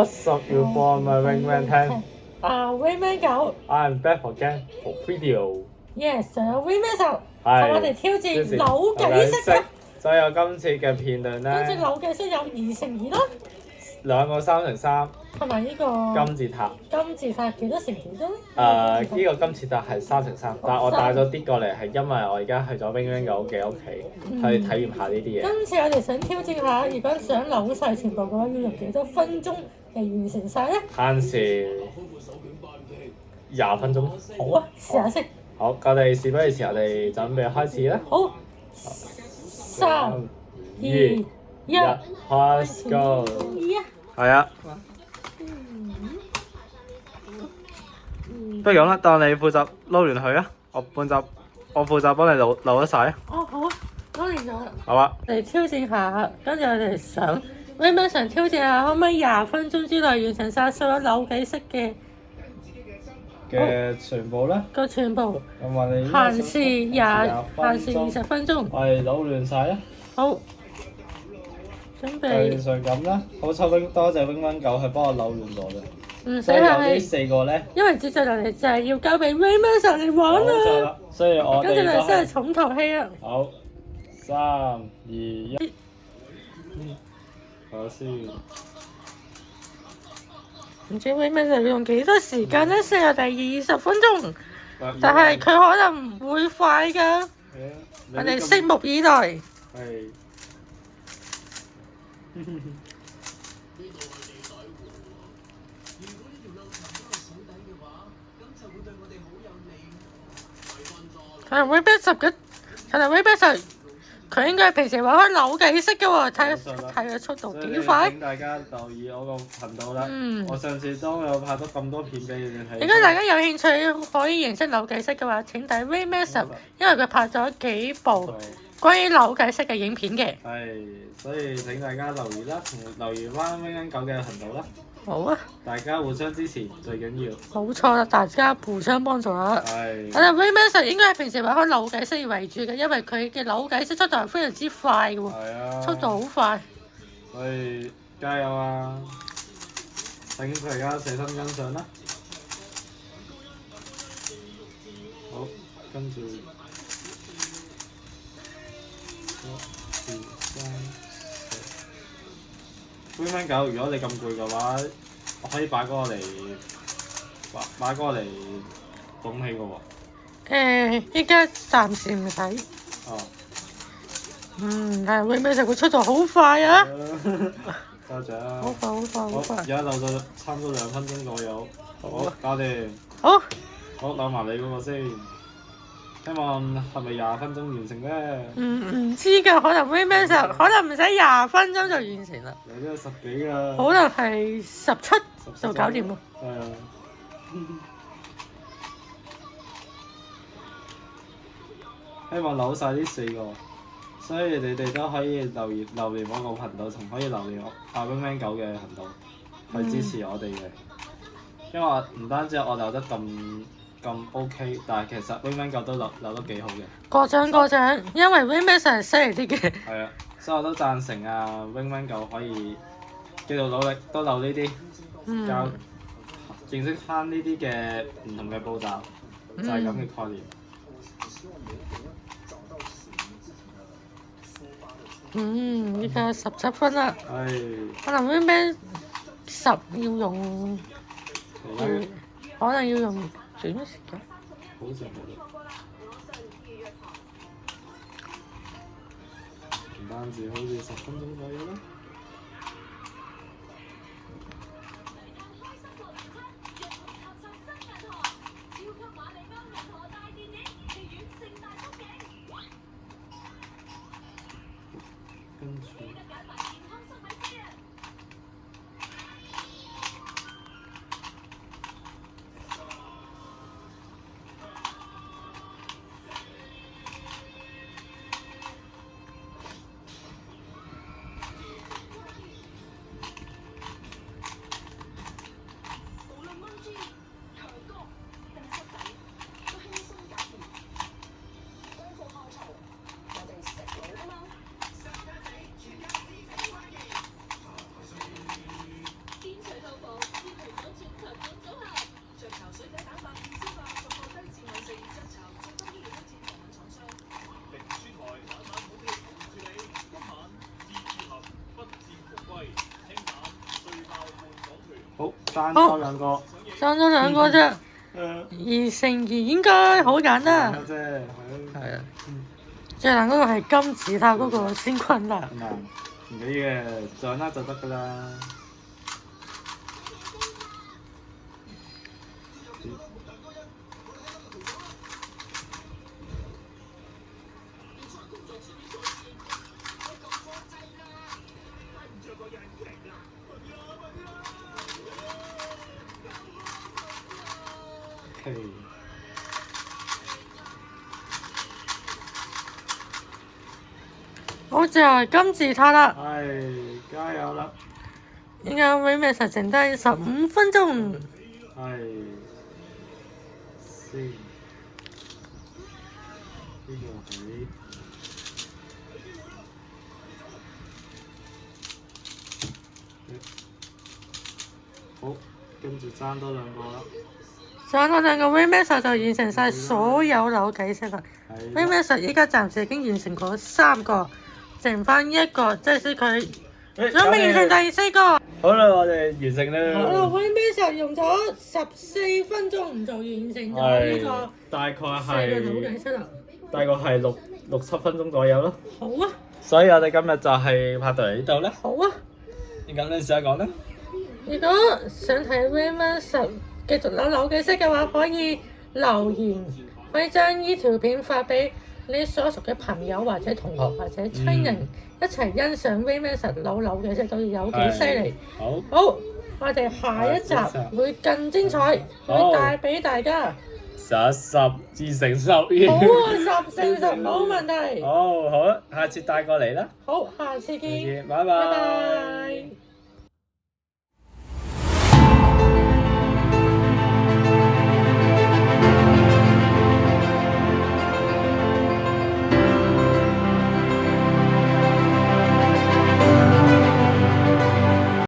What's up, you for my Wingman 10? Wingman 9 I'm back again for video.，yes，仲有 Wingman 10，同係我哋挑戰扭計式嘅。所以我今次嘅片段今次咧，扭計式有2乘2啦，兩個3乘3同埋呢個金字塔。金字塔幾多乘幾多？呢個金字塔係3乘3，但係我帶咗啲過嚟係因為我而家去咗 Wingman 9嘅屋企去體驗下呢啲嘢。今次我哋想挑戰下，如果想扭晒全部嘅話，要用幾多分鐘嚟完成晒咧？限時20分鐘。好啊，試下先。好，我哋事不宜遲，我哋準備開始啦。好，3、2、1，開始 go。係啊。不如咁啦，當你負責撈完佢啊，我負責幫你扭得晒啊。哦，好啊，撈完咗啦。好啊。嚟挑戰下，跟住我哋想 Wingman 想挑戰下，可唔可以20分鐘之內完成晒所有扭計式嘅全部咧？全部。咁我哋限時20分鐘。我哋扭亂晒啊！好，準正備。常咁啦，好彩多謝 Wingman 9係幫我扭亂咗嘅。唔使所以有呢係， 4個咧，因為接住落嚟就係要交俾 Wingman 嚟玩冇錯啦。啦。所以我跟住哋都你真係係重頭戲啊！好3、2、1。我先。唔知 Wingman 要用幾多時間咧？先有第20分鐘，但係佢可能唔會快㗎。我哋拭目以待。係。可能 Wingman 佢應該係平時玩開扭計式嘅喎，睇佢速度幾快。請大家留意我個頻道啦。嗯。我上次都有拍咗咁多片俾你哋睇。如果大家有興趣可以認識扭計式嘅話，請睇 Wingman 因為佢拍咗幾部關於扭計式嘅影片嘅。係，所以請大家留意啦，同留意翻 Wingman 9嘅頻道啦。好啊！大家互相支持最緊要。冇錯啦，大家互相幫助啦。係。我哋 Wingman 應該係平時玩開扭計式為主嘅，因為佢嘅扭計式速度係非常之快嘅喎。係啊。速度好快。所以加油啊！請大家細心欣賞啦。好，跟住1、2、3、Wingman 9，如果你咁攰嘅話，我可以擺嗰個嚟拱起嘅喎。依家暫時唔使。哦。但係 Wingman 個速度好快啊！多謝啊！好快，好快，好快！而家扭咗差唔多2分鐘左右。好，搞掂。好。好，扭埋你嗰個先。希望係咪20分鐘完成咧？唔知㗎，可能 Wingman 可能唔使20分鐘就完成啦。你都有10幾㗎。可能係17就搞掂咯。係啊。希望扭晒呢4個，所以你哋都可以留言我個頻道，同可以留言我Wingman 9嘅頻道，去支持我哋嘅。因為唔單止我扭得咁 OK， 但係其實 Wingman 9都扭得幾好嘅。過獎，因為 Wingman 係犀利啲嘅。係啊，所以我都贊成Wingman 9可以繼續努力，都扭呢啲，認識翻呢啲嘅唔同嘅步驟，就係咁嘅概念。依家17分啦。可能 Wingman 10要用，可能要用短時間。好似冇啦。唔單止好似10分鐘左右啦。跟住。好，爭多兩個。爭咗兩個啫。2乘2應該好簡單。啫，係啊。最難嗰個係金字塔嗰個先困難。唔緊要嘅，掌握就得㗎啦。好似係金字塔啦。加油啦！依家 Waymaster 剩低15分鐘。先，呢個係好，跟住爭多兩個啦。爭多兩個 Waymaster 就完成晒所有扭計骰啦。Waymaster 依家暫時已經完成過3個，剩翻1個，即係佢準備完成第4個。好啦，我哋完成啦。好啦，Waymaster用咗14分鐘就完成咗呢個大概4個扭計骰啦。大概係六七分鐘左右咯。好啊。所以我哋今日就係拍到嚟呢度啦。好啊。咁你試下講啦。如果想睇 Waymaster繼續扭計骰嘅話，可以留言，可以將呢條片發俾你所屬嘅朋友或者同學或者親人一齊欣賞 Waymaster扭計骰到底有幾犀利。好，我哋下一集會更精彩，會帶俾大家。10至成12。好啊，10成10冇問題。好，下次帶過嚟啦。好，下次見。拜拜。